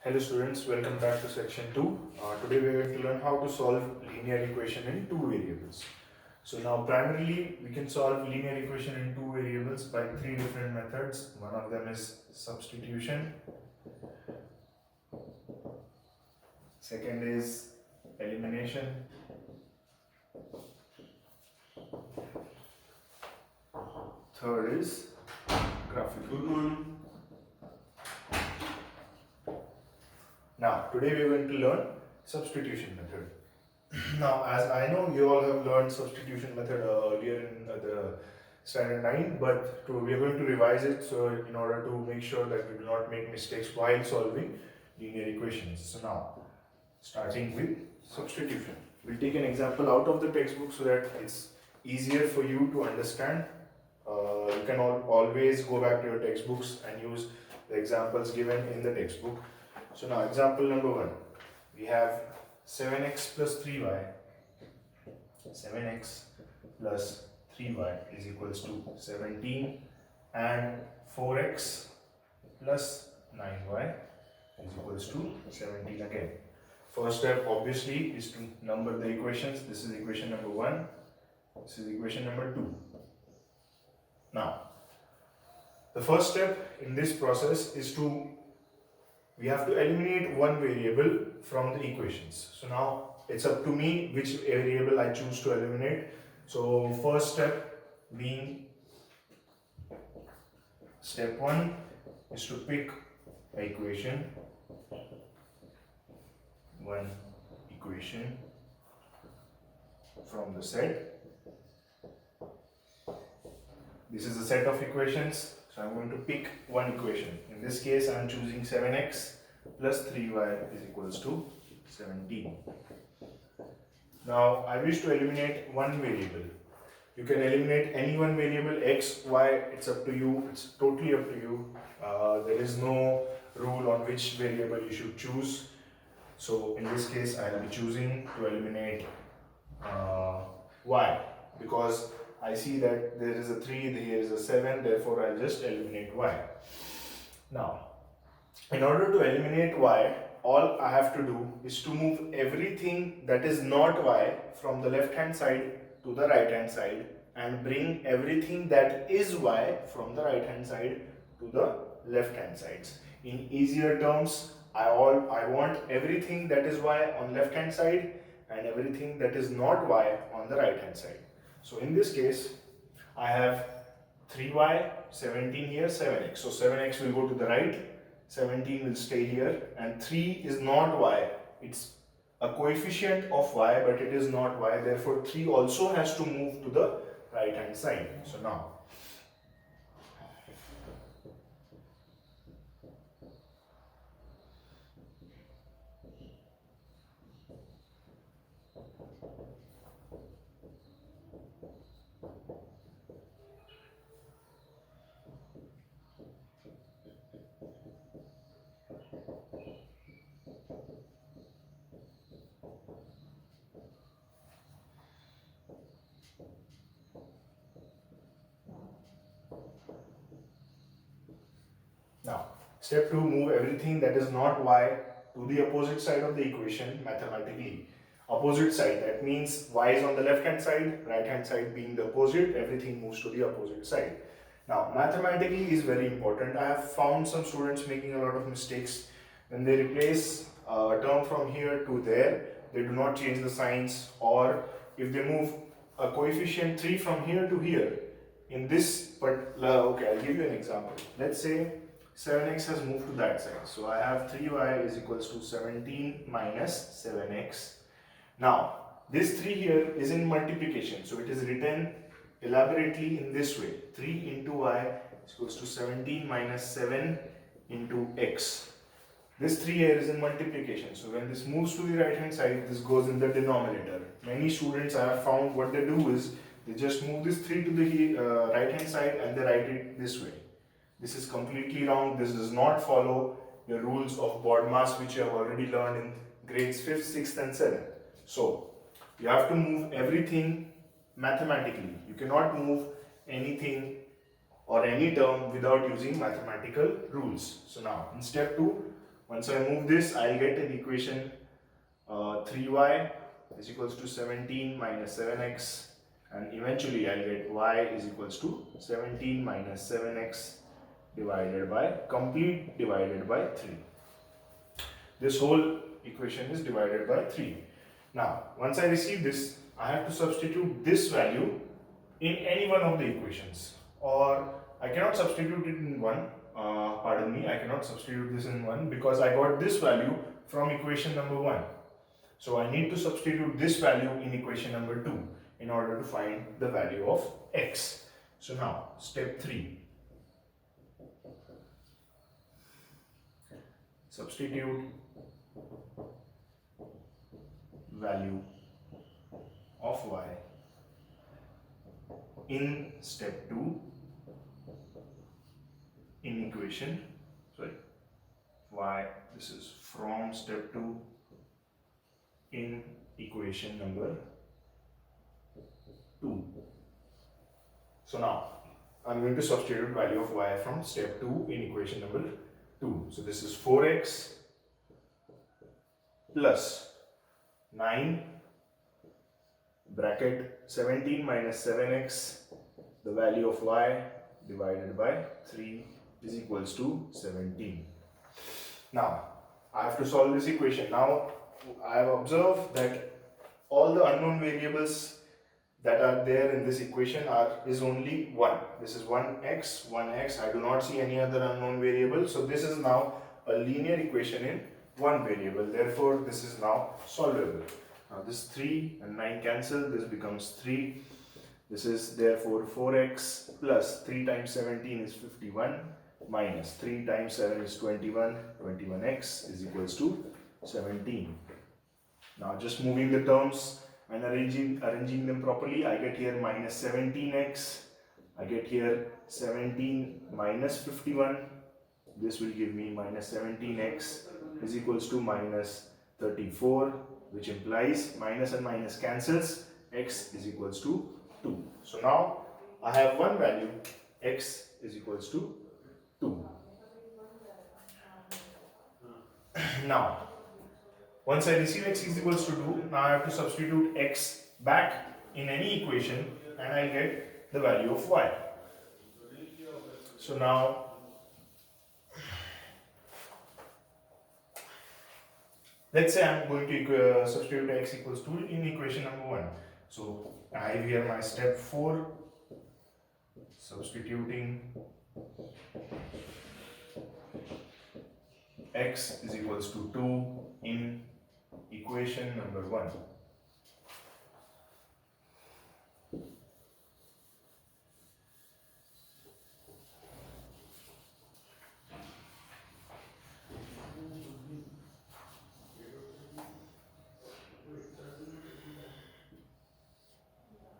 Hello students, welcome back to section 2. Today we are going to learn how to solve linear equation in two variables. So now primarily we can solve linear equation in two variables by three different methods. One of them is substitution, second is elimination, third is graphical. Now today we are going to learn substitution method. Now, as I know you all have learned substitution method earlier in the standard 9, but we are going to revise it so in order to make sure that we do not make mistakes while solving linear equations. So now, starting with substitution. We'll take an example out of the textbook so that it's easier for you to understand. You can always go back to your textbooks and use the examples given in the textbook. So now, example number 1. We have 7x plus 3y. 7x plus 3y is equals to 17, and 4x plus 9y is equals to 17 again. First step obviously is to number the equations. This is equation number 1, this is equation number 2. Now, the first step in this process is we have to eliminate one variable from the equations. So now it's up to me which variable I choose to eliminate. So first step being step 1 is to pick an equation, one equation from the set. This is a set of equations. So I'm going to pick one equation. In this case, I'm choosing 7x plus 3y is equals to 17. Now, I wish to eliminate one variable. You can eliminate any one variable, x, y, it's up to you, it's totally up to you. There is no rule on which variable you should choose. So, in this case, I'll be choosing to eliminate y, because I see that there is a 3, there is a 7, therefore I'll just eliminate y. Now, in order to eliminate y, all I have to do is to move everything that is not y from the left hand side to the right hand side and bring everything that is y from the right hand side to the left hand sides. In easier terms, I want everything that is y on left hand side and everything that is not y on the right hand side. So in this case, I have 3y, 17 here, 7x. So 7x will go to the right, 17 will stay here, and 3 is not y. It's a coefficient of y, but it is not y. Therefore, 3 also has to move to the right hand side. So now, step 2, move everything that is not y to the opposite side of the equation mathematically. Opposite side, that means y is on the left hand side, right hand side being the opposite, everything moves to the opposite side. Now, mathematically is very important. I have found some students making a lot of mistakes. When they replace a term from here to there, they do not change the signs, or if they move a coefficient 3 from here to here, in this particular, okay, I'll give you an example. Let's say 7x has moved to that side. So I have 3y is equals to 17 minus 7x. Now, this 3 here is in multiplication. So it is written elaborately in this way. 3 into y is equals to 17 minus 7 into x. This 3 here is in multiplication. So when this moves to the right hand side, this goes in the denominator. Many students I have found what they do is they just move this 3 to the right hand side and they write it this way. This is completely wrong. This does not follow the rules of BODMAS, which you have already learned in grades 5th, 6th and 7th. So, you have to move everything mathematically. You cannot move anything or any term without using mathematical rules. So now, in step 2, Once I move this, I'll get an equation 3y is equals to 17 minus 7x, and eventually I'll get y is equals to 17 minus 7x divided by complete divided by 3. This whole equation is divided by 3. Now, once I receive this, I have to substitute this value in any one of the equations, or I cannot substitute it in one. Pardon me, I cannot substitute this in one because I got this value from equation number 1. So I need to substitute this value in equation number 2 in order to find the value of x. So now, step 3. Substitute value of y in step 2 in equation, this is from step 2 in equation number 2. So now I'm going to substitute value of y from step 2 in equation number 2. So this is 4x plus 9 bracket 17 minus 7x, the value of y divided by 3 is equals to 17. Now I have to solve this equation. Now I have observed that all the unknown variables that are there in this equation is only 1. This is 1x. I do not see any other unknown variable. So this is now a linear equation in one variable. Therefore, this is now solvable. Now this 3 and 9 cancel. This becomes 3. This is therefore 4x plus 3 times 17 is 51 minus 3 times 7 is 21. 21x is equals to 17. Now just moving the terms and arranging them properly, I get here minus 17x, I get here 17 minus 51, this will give me minus 17x is equals to minus 34, which implies minus and minus cancels, x is equals to 2. So now I have one value, x is equals to 2. Now once I receive x is equals to 2, now I have to substitute x back in any equation and I get the value of y. So now let's say I am going to substitute x equals 2 in equation number 1. So I have here my step 4, substituting x is equals to 2 in equation number 1.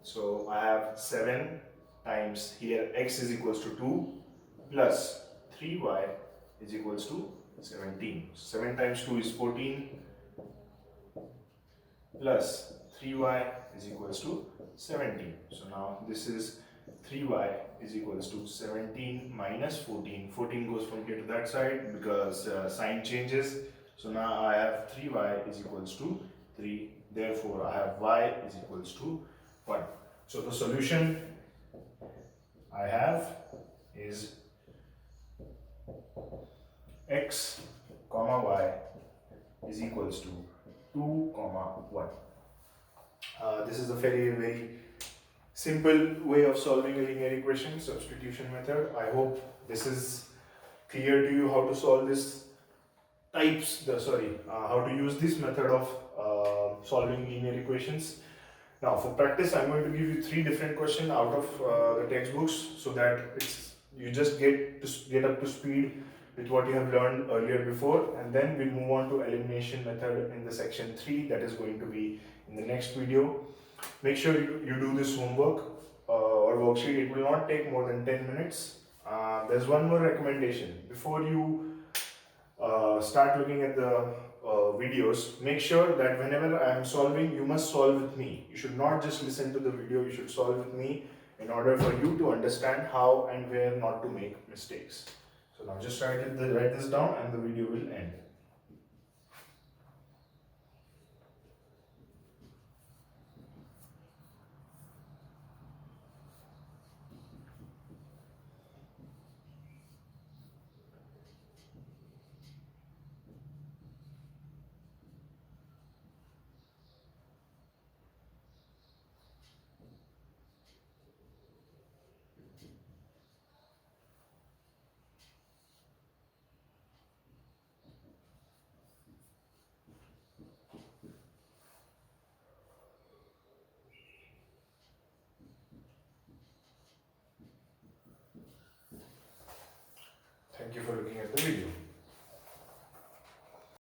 So I have 7 times here x is equals to 2 plus 3y is equals to 17. 7 times 2 is 14 plus 3y is equals to 17. So now this is 3y is equals to 17 minus 14. 14 goes from here to that side because sign changes. So now I have 3y is equals to 3. Therefore I have y is equals to 1. So the solution I have is x comma y is equals to 2 comma 1. This is a very simple way of solving a linear equation, substitution method. I hope this is clear to you how to solve this how to use this method of solving linear equations. Now for practice, I'm going to give you 3 different questions out of the textbooks so that you just get up to speed with what you have learned earlier before, and then we'll move on to elimination method in the section 3 that is going to be in the next video. Make sure you do this homework or worksheet. It will not take more than 10 minutes. There's one more recommendation. Before you start looking at the videos, make sure that whenever I am solving, you must solve with me. You should not just listen to the video, you should solve with me in order for you to understand how and where not to make mistakes. So now just write this down and the video will end. you for